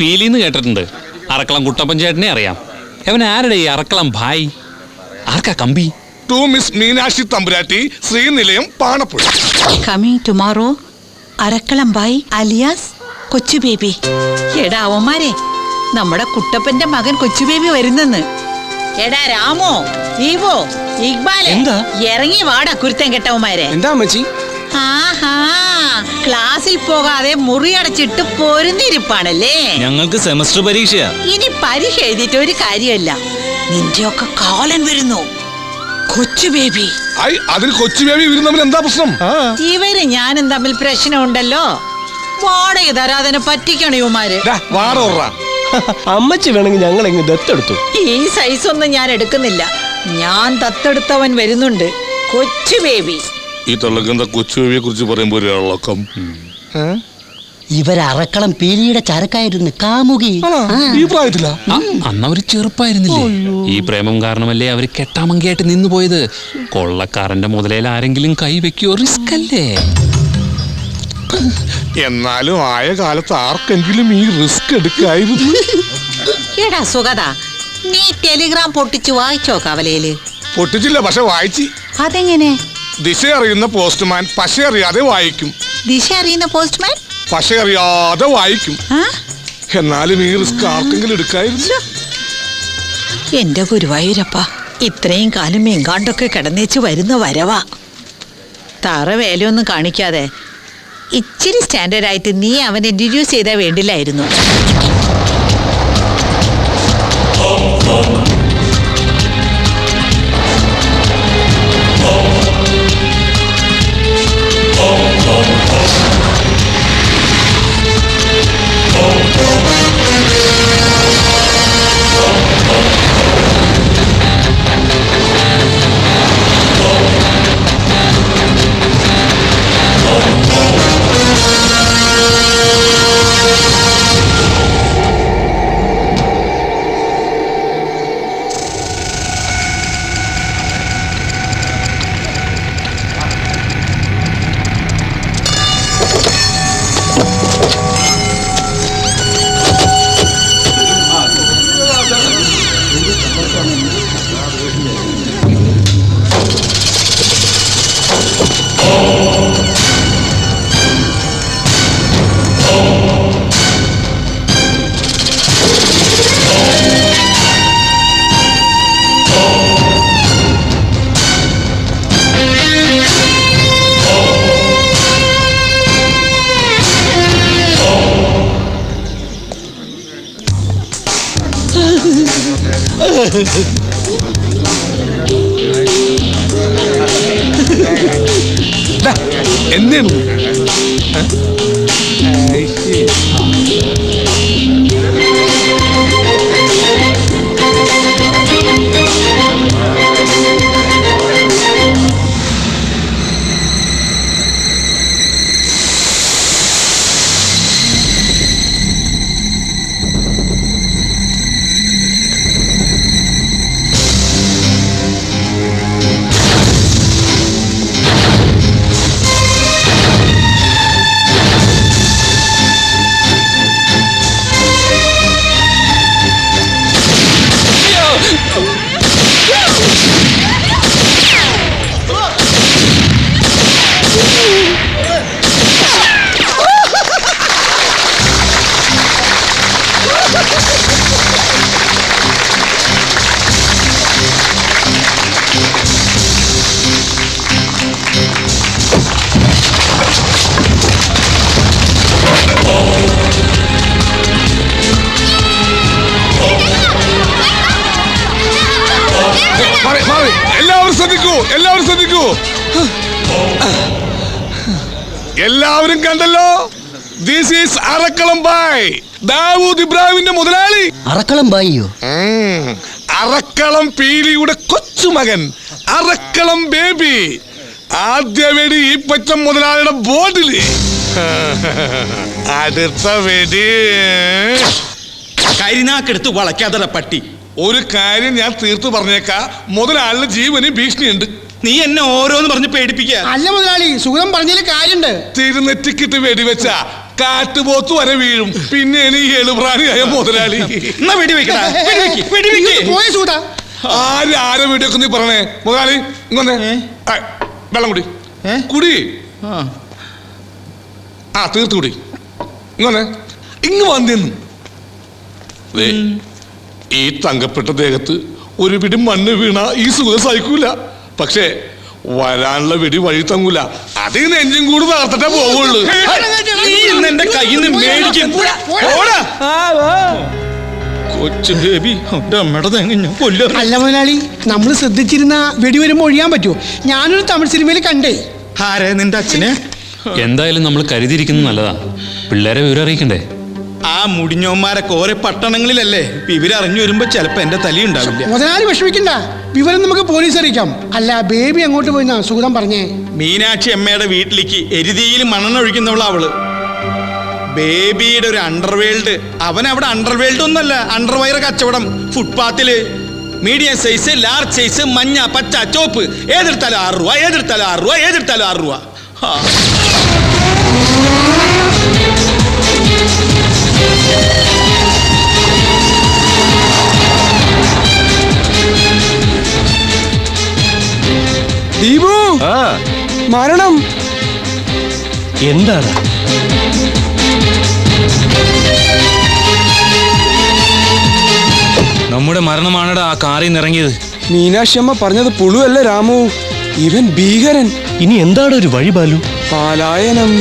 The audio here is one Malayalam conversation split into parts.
പീലിന്ന് കേട്ടിട്ടുണ്ട്. അറക്കളം കുട്ടപ്പൻ ചേട്ടനെ അറിയാം. അവൻ ആരുടെ ഈ അറക്കളം ഭായ്? ആർക്കാ കമ്പി? To miss Meenakshi Thampuratti, Srinilayam, Panapuzha. Coming tomorrow Arakkalam bhai alias കൊച്ചു ബേബി. എടാ അവന്മാരെ, നമ്മുടെ കുട്ടപ്പന്റെ മകൻ കൊച്ചു ബേബി വരുന്നെന്ന്. എടാ രാമോ, ദീപോ, ഇക്ബാലെ, ഇറങ്ങി വാടാ കുരുത്തൻ കെട്ടവന്മാരെ. എന്താ അമ്മച്ചി? ആഹാ, ക്ലാസ്സിൽ പോകാതെ മുറിയടച്ചിട്ട് പൊരുന്നിരിപ്പാണല്ലേ. ഞങ്ങൾക്ക് സെമസ്റ്റർ പരീക്ഷയാ. ഇനി പരീക്ഷ എഴുതിയിട്ട് ഒരു കാര്യമല്ല. നിന്റെയൊക്കെ കാലൻ വരുന്നു കൊച്ചു ബേബി. അതിന് കൊച്ചു ബേബി ഇവരും തമ്മിൽ എന്താ പ്രശ്നം? ഇവര് ഞാനും തമ്മിൽ പ്രശ്നമുണ്ടല്ലോ. വാടക തരാതെ പറ്റിക്കണ ഇവന്മാര്. അമ്മച്ചി വേണമെങ്കിൽ ഞങ്ങൾ എങ്ങ് ദത്തെടുത്തു. ഈ സൈസ് ഒന്നും ഞാൻ എടുക്കുന്നില്ല. ഞാൻ ദത്തെടുത്തവൻ വരുന്നുണ്ട്, കൊച്ചു ബേബി. ഈ തള്ളക്കെന്താ കൊച്ചു ബേബിയെ കുറിച്ച് പറയുമ്പോ ഒരാളക്കം. ഇവരറക്കളം പീലിയുടെ ചരക്കായിരുന്നു, കാമുകി. ഈ പ്രായത്തില അന്ന് അവര് ചെറുപ്പായിരുന്നില്ലേ? ഈ പ്രേമം കാരണമല്ലേ അവര് കെട്ടാമങ്കിയായിട്ട് നിന്നു പോയത്. കൊള്ളക്കാരന്റെ മുതലേൽ ആരെങ്കിലും കൈവെക്കോ? റിസ്ക് അല്ലേ? എന്നാലും ആയ കാലത്ത് ആർക്കെങ്കിലും ഈ റിസ്ക് എടുക്കായിരുന്നു. എടാ സുഗത, നീ ടെലിഗ്രാം പൊട്ടിച്ചു വായിച്ചോ കവലയില്? പൊട്ടിച്ചില്ല, പക്ഷെ വായിച്ചു. അതെങ്ങനെ? ദിശ അറിയുന്ന പോസ്റ്റ്മാൻ പശ അറിയാതെ വായിക്കും. ദിശ അറിയുന്ന പോസ്റ്റ്മാൻ പശ അറിയാതെ വായിക്കും. എന്നാലും ഈ റിസ്ക് ആർക്കെങ്കിലും എടുക്കായിരുന്നു. എന്റെ ഗുരുവായൂരപ്പ, ഇത്രയും കാലം എങ്കാണ്ടൊക്കെ കിടന്നേച്ച് വരുന്ന വരവാ. തറ വേലയൊന്നും കാണിക്കാതെ ഇച്ചിരി സ്റ്റാൻഡേർഡ് ആയിട്ട് നീ അവനെ ഇൻട്രൊഡ്യൂസ് ചെയ്താൽ വേണ്ടില്ലായിരുന്നു. എന്താണ് എല്ലാവരും ശ്രദ്ധിക്കൂ. എല്ലാവരും കണ്ടല്ലോ, ദിസ് ഈസ് അറക്കളം ബായ്, ദാവൂദ് ഇബ്രാഹിമിന്റെ മുതലാളി. അറക്കളം ബായിയോ? അറക്കളം പീലിയുടെ കൊച്ചുമകൻ അറക്കളം ബേബി. ആദ്യ വെടി ഈ പച്ച മുതലാളിയുടെ ബോർഡില്. അടുത്ത വെടി കരിനാക്കെടുത്ത് വളയ്ക്കാതെ പട്ടി. ഒരു കാര്യം ഞാൻ തീർത്തു പറഞ്ഞേക്കാ, മുതലാളിയുടെ ജീവന് ഭീഷണിയുണ്ട്. നീ എന്നെ ഓരോന്ന് പറഞ്ഞ് പേടിപ്പിക്കുക. അല്ല മുതലാളി, സുഖം പറഞ്ഞതിൽ കാര്യണ്ട്. തിരുനെറ്റിക്കിട്ട് വെടിവെച്ച കാറ്റുപോത്ത് വരെ വീഴും. പിന്നെ ഈ എളുപ്രാണിയായ മുതലാളി. എന്നാ വെടിവെക്കടാ, വെടിവെക്ക്, വെടിവെക്ക്. പോയ സൂത ആരെ വീടൊക്കെ നീ പറഞ്ഞേ മുതലാളി? ഇങ്ങൊന്നേ വെള്ളം കുടി, കുടി. ആ തീർത്ത് കുടി. ഇങ്ങൊന്നേ ഇങ്ങ് വന്നിന്ന്. ഈ തങ്കപ്പെട്ട ദേഹത്ത് ഒരു പിടി മണ്ണ് വീണ ഈ സുഖം സഹിക്കൂല. പക്ഷേ വരാനുള്ള വെടി വഴി തങ്ങൂല. അതിൽ നെഞ്ചും കൂടി തകർത്തിട്ടേ പോവുള്ളൂ. എന്റെ കയ്യിൽ നിന്ന് മേടിക്കും. കൊച്ചു ബേബി അമ്മയുടെ തേങ്ങ ഞാൻ കൊല്ലും. അല്ല മുതലാളി, നമ്മൾ ശ്രദ്ധിച്ചിരുന്ന വെടി വരുമ്പോ ഒഴിയാൻ പറ്റുമോ? ഞാനൊരു തമിഴ് സിനിമയിൽ കണ്ടേ. ആരെ നിന്റെ അച്ഛനെ? എന്തായാലും നമ്മൾ കരുതിയിരിക്കുന്നത് നല്ലതാ. പിള്ളേരെ വിവരം അറിയിക്കണ്ടേ? ആ മുടിഞ്ഞോന്മാരൊക്കെ ഓരോ പട്ടണങ്ങളിലല്ലേ. ഇവരറിഞ്ഞു വരുമ്പോ ചിലപ്പോ എന്റെ തലയുണ്ടാവില്ല. മുതലാളി വിഷമിക്കണ്ട, വിവരം നമുക്ക് പോലീസ് അറിയിക്കാം. അല്ല ബേബി അങ്ങോട്ട് പോയിന്നാ സുഗതം പറഞ്ഞേ. മീനാക്ഷി അമ്മയുടെ വീട്ടിലേക്ക് എരുതിയിൽ മണ്ണെണ്ണ ഒഴിക്കുന്നവളാ അവള്. ബേബിയുടെ ഒരു അണ്ടർവേൾഡ്. അവൻ അവിടെ അണ്ടർവേൾഡ് ഒന്നല്ല, അണ്ടർവയർ കച്ചവടം. ഫുട്പാത്തില് മീഡിയം സൈസ്, ലാർജ് സൈസ്, മഞ്ഞ, പച്ച, ചോപ്പ്. ഏതെടുത്താലും 6 രൂപ, ഏതെടുത്താലും 6 രൂപ, ഏതെടുത്താലും 6 രൂപ. ദീപു, മരണം എന്താണ്? നമ്മുടെ മരണമാണടാ ആ കാറിൽ നിന്ന് ഇറങ്ങിയത്. മീനാക്ഷി അമ്മ പറഞ്ഞത് പുളുവല്ല രാമു, ഇവൻ ഭീകരൻ. ഇനി എന്താണ് ഒരു വഴി ബാലു? പാലായനം.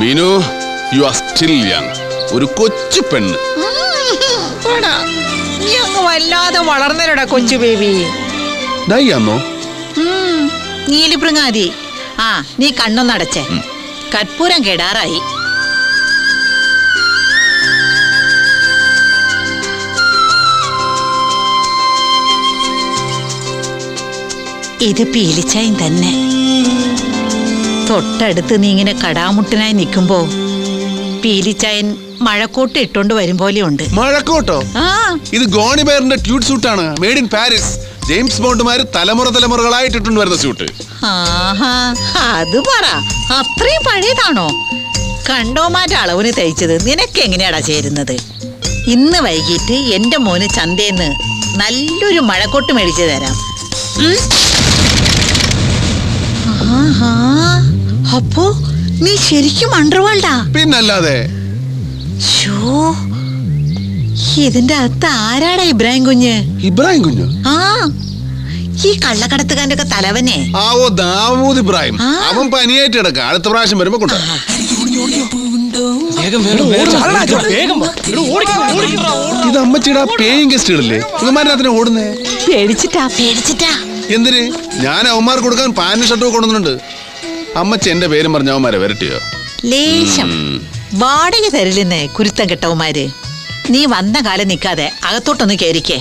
Meenu, you are still young. ഒരു കൊച്ചു പെണ്ണ്. നീ അങ്ങ് വല്ലാതെ വളർന്നരടാ കൊച്ചു ബേബി. ഡൈയാന്നോ? നീലിപ്പൃങ്ങാതി. ആ നീ കണ്ണൊന്നടച്ചേ. കർപ്പൂരം കെടാറായി. ഇത് പീലിച്ചായും തന്നെ. തൊട്ടടുത്ത് നീ ഇങ്ങനെ കടാമുട്ടനായി നിൽക്കുമ്പോ പീലിച്ചായൻ മഴക്കോട്ട് ഇട്ടോണ്ട് വരും പോലെ ഉണ്ട്. മഴക്കോട്ടോ? ആ ഇത് ഗോണി ബെയറിന്റെ ട്യൂട്ട് സൂട്ടാണ്. Made in Paris. ജെയിംസ് ബോണ്ടുമാര് തലമുറകളായിട്ടിട്ടുണ്ട് വരുന്ന സ്യൂട്ട്. ആഹാ, അത് പറ. അത്രയും പഴയതാണോ? കണ്ടോമാറ്റ അളവിന് തയ്ച്ചത് നിനക്ക് എങ്ങനെയാടാ ചേരുന്നത്? ഇന്ന് വൈകിട്ട് എന്റെ മോന് ചന്തേന്ന് നല്ലൊരു മഴക്കോട്ട് മേടിച്ചു തരാം. ആഹാ, അപ്പോ നീ ശരിക്കും അണ്ടർവേൾഡാ? പിന്നല്ലാതെ. ഇതിന്റെ അകത്ത് ആരാടാ ഇബ്രാഹിം കുഞ്ഞ്? ഇബ്രാഹിം കുഞ്ഞു? ആ, ഈ കള്ളക്കടത്തുകാരന്റെ ഒക്കെ തലവനെ. ആവോ, ദാവൂദ് ഇബ്രാഹിം. അവൻ പനിയായിട്ട് കിടക്കാം. അടുത്ത പ്രാവശ്യം വരുമ്പോ കൊണ്ടു. ഇത് അമ്മച്ചിടാ പേയിങ് ഗസ്റ്റുകളല്ലേ? ഇവന്മാരതിനെ ഓടുന്നേ. പേടിച്ചിട്ടാ. എന്തിന്? ഞാൻ അവന്മാർക്ക് കൊടുക്കാൻ പാന്റും ഷർട്ടും കൊണ്ടുവന്നിട്ടുണ്ട്. അമ്മച്ചി എന്റെ പേരും പറഞ്ഞ അവന്മാരെ വരട്ടിയോ? ലേശം വാടക തരില്ലെന്നേ കുരുത്തം കെട്ടവന്മാര്. നീ വന്ന കാലം നിൽക്കാതെ അകത്തോട്ടൊന്ന് കയറിക്കേ.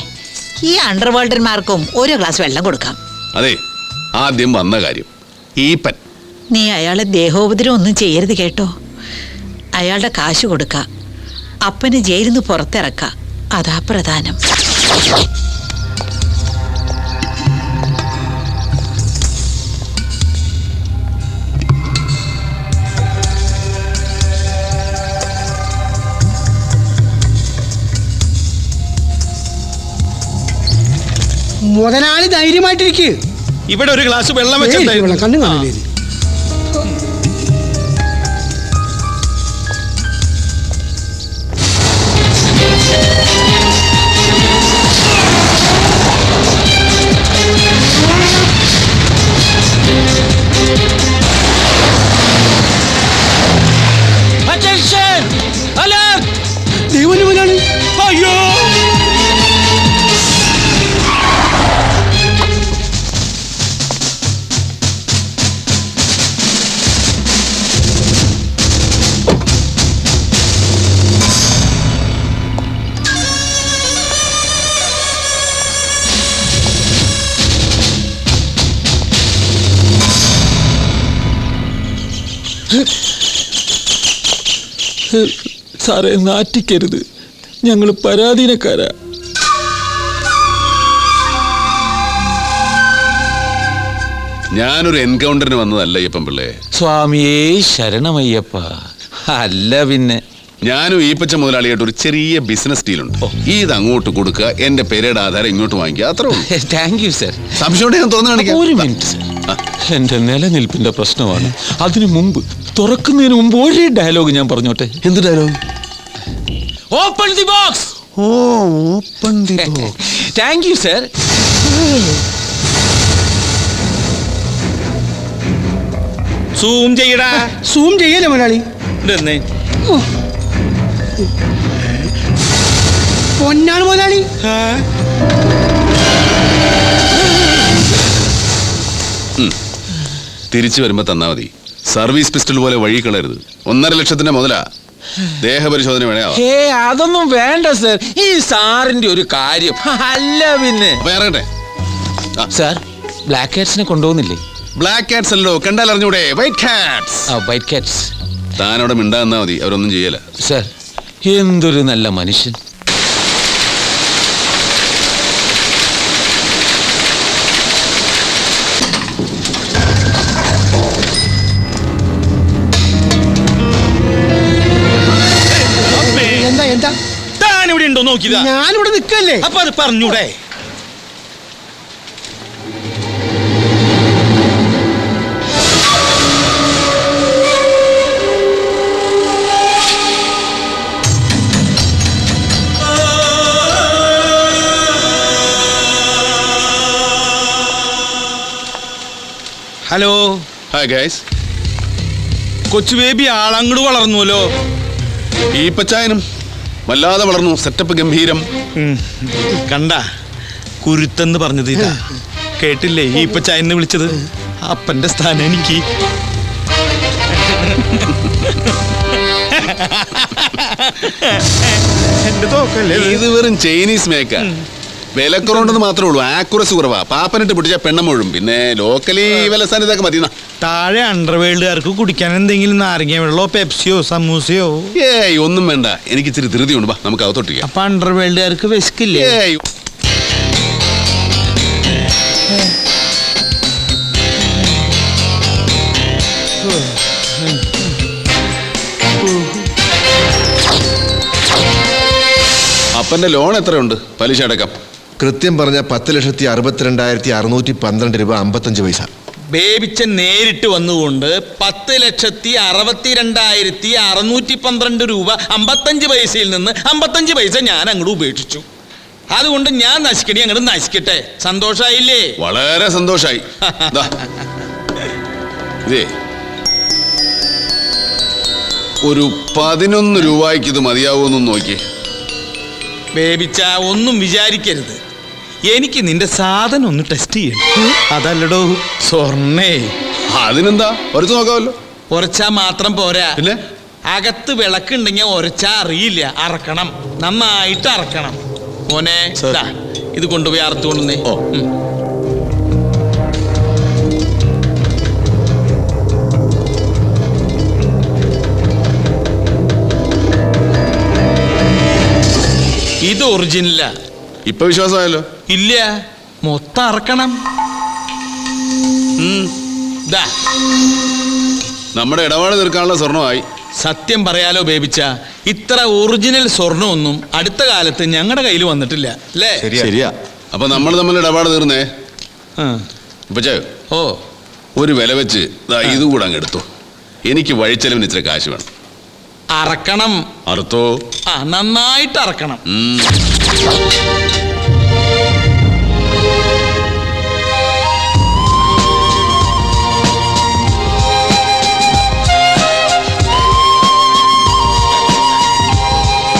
ഈ അണ്ടർവേൾഡന്മാർക്കും ഒരു ഗ്ലാസ് വെള്ളം കൊടുക്കാം. അതെ, ആദ്യം വന്ന കാര്യം ഈപ്പൻ. നീ അയാളെ ദേഹോപദ്രവം ഒന്നും ചെയ്യരുത് കേട്ടോ. അയാളുടെ കാശ് കൊടുക്ക, അപ്പന് ജയിലിൽ നിന്ന് പുറത്തിറക്ക. അതാ പ്രധാനം. മുതലാളി ധൈര്യമായിട്ടിരിക്കുക. ഇവിടെ ഒരു ഗ്ലാസ് വെള്ളം വെച്ചിട്ടുണ്ടായിരുന്നു. കണ്ണു കാണില്ലേ? ദൈവം മുതലാളി. അയ്യോ, സാറേ നാറ്റിക്കരുത്, ഞങ്ങൾ പരാധീനക്കാരാ. ഞാനൊരു എൻകൗണ്ടറിന് വന്നതല്ല അയ്യപ്പൻ പിള്ളേ. സ്വാമിയേ ശരണമയ്യപ്പ. അല്ല പിന്നെ ഞാനും ഈപ്പച്ച മുതലാളിയായിട്ട് ഒരു ചെറിയ ബിസിനസ് ഡീലുണ്ട്. ഇത് അങ്ങോട്ട് കൊടുക്കുക, എന്റെ പേരുടെ ആധാരം ഇങ്ങോട്ട് വാങ്ങിക്കുക, അത്രേ ഉള്ളൂ. Thank you sir. സംശയം ഞാൻ തോന്നുന്നു കാണിക്കാം. ഒരു മിനിറ്റ് സർ, എന്റെ നിലനിൽപ്പിന്റെ പ്രശ്നമാണ്. അതിനു മുമ്പ്, തുറക്കുന്നതിന് മുമ്പ് ഒരു ഡയലോഗ് ഞാൻ പറഞ്ഞോട്ടെ. എന്ത് ഡയലോഗ്? Open the box. ഓ, open the box. Thank you sir. Zoom ചെയ്യടാ. സൂം ചെയ്യല്ലേ മുതലാളി? ഇതെന്നേ പൊന്നാണ് മുതലാളി. തിരിച്ചു വരുമ്പോ തന്നാ മതി. സർവീസ് പിസ്റ്റൽ പോലെ വഴി കളയരുത്. 1.5 ലക്ഷത്തിന്റെ മുതലാ. ദേഹപരിശോധന വേണേ ആവാം. അതൊന്നും വേണ്ട സർ. ഈ സാറിന്റെ ഒരു കാര്യം. അല്ല പിന്നെ അപ്പൊ ഇറങ്ങട്ടെ. സാർ, ബ്ലാക്ക് കാറ്റ്സിനെ കൊണ്ടുപോകുന്നില്ലേ? ബ്ലാക്ക് കാറ്റ്സ് അല്ലോ, കണ്ടാൽ അറിഞ്ഞൂടെ? White cats. White cats. താനവിടെ മിണ്ടാന്നാ മതി, അവരൊന്നും ചെയ്യല. സർ, എന്തൊരു നല്ല മനുഷ്യൻ. എന്താ എന്താ? താനിവിടെ ഉണ്ടോ നോക്കിയതാ? ഞാനിവിടെ നിൽക്കല്ലേ. അപ്പൊ അത് പറഞ്ഞൂടെ? ഹലോ. Hi guys. കൊച്ചു ബേബി ആളങ്ങോട് വളർന്നുവല്ലോ. ഈപ്പച്ചായനും വല്ലാതെ വളർന്നു. സെറ്റപ്പ് ഗംഭീരം. കണ്ട, കുരുത്തെന്ന് പറഞ്ഞത് ഇതാ. കേട്ടില്ലേ ഈപ്പച്ചായന്ന് വിളിച്ചത്? അപ്പന്റെ സ്ഥാനം എനിക്ക്. എന്റെ തോക്കല്ലേ ഇത് വെറും ചൈനീസ് മേക്കാ. വിലക്കുറവുണ്ടെന്ന് മാത്രമേ ഉള്ളൂ, ആക്യുറസി കുറവാ. പാപ്പനിട്ട് പിടിച്ച പെണ്ണമ്മഴും. പിന്നെ ലോക്കലി വില ഇതൊക്കെ മതി. താഴെ അണ്ടർവേൾഡുകാർക്ക് കുടിക്കാൻ എന്തെങ്കിലും നാരങ്ങ വെള്ളമോ പെപ്സിയോ സമൂസയോ? ഏയ് ഒന്നും വേണ്ട, എനിക്ക് ഇച്ചിരി ധൃതിയുണ്ട്. ബാ, നമുക്ക് അകത്തോട്ടിരിക്കാം. അപ്പൊ അണ്ടർവേൾഡുകാർക്ക് വിശക്കില്ലേ? ഏയ് അപ്പന്റെ ലോൺ എത്രയുണ്ട്? പലിശ അടക്കം കൃത്യം പറഞ്ഞ 10,62,612 രൂപ 55 പൈസ. ബേബിച്ചൻ നേരിട്ട് വന്നുകൊണ്ട് 10,62,612 രൂപ 55 പൈസയിൽ നിന്ന് 55 പൈസ ഞാൻ അങ്ങോട്ട് ഉപേക്ഷിച്ചു. അതുകൊണ്ട് ഞാൻ നശിക്കണേ അങ്ങോട്ട് നശിക്കട്ടെ. സന്തോഷായില്ലേ? വളരെ സന്തോഷായി. ഇതേ ഒരു 11 രൂപയ്ക്ക് ഇത് മതിയാവുമെന്ന് നോക്കി. ബേബിച്ച, ഒന്നും വിചാരിക്കരുത്. എനിക്ക് നിന്റെ സാധനം ഒന്ന് ടെസ്റ്റ് ചെയ്യണം. അതല്ലടോ സ്വർണ്ണേ. അതിനെന്താ, ഒരച്ച് നോക്കാമല്ലോ. ഉറച്ചാ മാത്രം പോരാ, പിന്നെ അകത്ത് വിളക്കുണ്ടെങ്കിൽ ഉറച്ചാ അറിയില്ല. അറക്കണം, നന്നായിട്ട് അറക്കണം. മോനെ, ദാ, ഇത് കൊണ്ടുപോയി അറുത്തുകൊണ്ടുവന്നേ. ഓ. ഇത് ഒറിജിനലാ. ഇപ്പൊ വിശ്വാസമായല്ലോ? ഇല്ല, മൊത്തം അറക്കണം. ദാ, നമ്മുടെ ഇടപാട് തീർക്കാനുള്ള സ്വർണമായി. സത്യം പറയാലോ ബേബിച്ച, ഇത്ര ഒറിജിനൽ സ്വർണ്ണമൊന്നും അടുത്ത കാലത്ത് ഞങ്ങളുടെ കയ്യിൽ വന്നിട്ടില്ല അല്ലേ? ശരിയാ. അപ്പൊ നമ്മൾ തമ്മിൽ ഇടപാട് തീർന്നേ. ഇപ്പൊ ഓ, ഒരു വില വെച്ച് ഇത് കൂടെ അങ്ങ് എടുത്തു. എനിക്ക് വഴിച്ചെലവിന് ഇച്ചിരി കാശ് വേണം. അറക്കണം. അറുത്തോ? നന്നായിട്ട് അറക്കണം.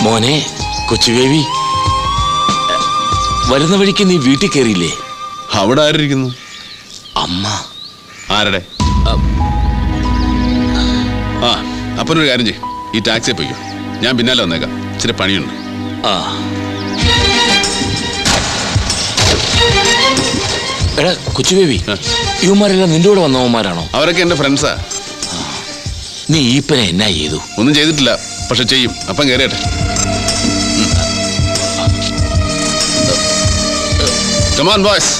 മോനെ, കൊച്ചു ബേബി, വരുന്ന വഴിക്ക് നീ വീട്ടിൽ കയറിയില്ലേ? അവിടെ ആരിയിരിക്കുന്നു? അമ്മ. ആരുടെ? ആ, അപ്പനൊരു കാര്യം ചെയ്യും, ഈ ടാക്സിയെ പോയിക്കോ. ഞാൻ പിന്നാലെ വന്നേക്കാം, ഇച്ചിരി പണിയുണ്ട്. ആ, എടാ കൊച്ചു ബേബി, ഇവന്മാരെല്ലാം നിന്റെ കൂടെ വന്നവന്മാരാണോ? അവരൊക്കെ എന്റെ ഫ്രണ്ട്സാ. നീ ഈപ്പനെ എന്നാ ചെയ്തു? ഒന്നും ചെയ്തിട്ടില്ല. പക്ഷെ ചെയ്യും. അപ്പം കയറിയട്ടെ. Come on boys.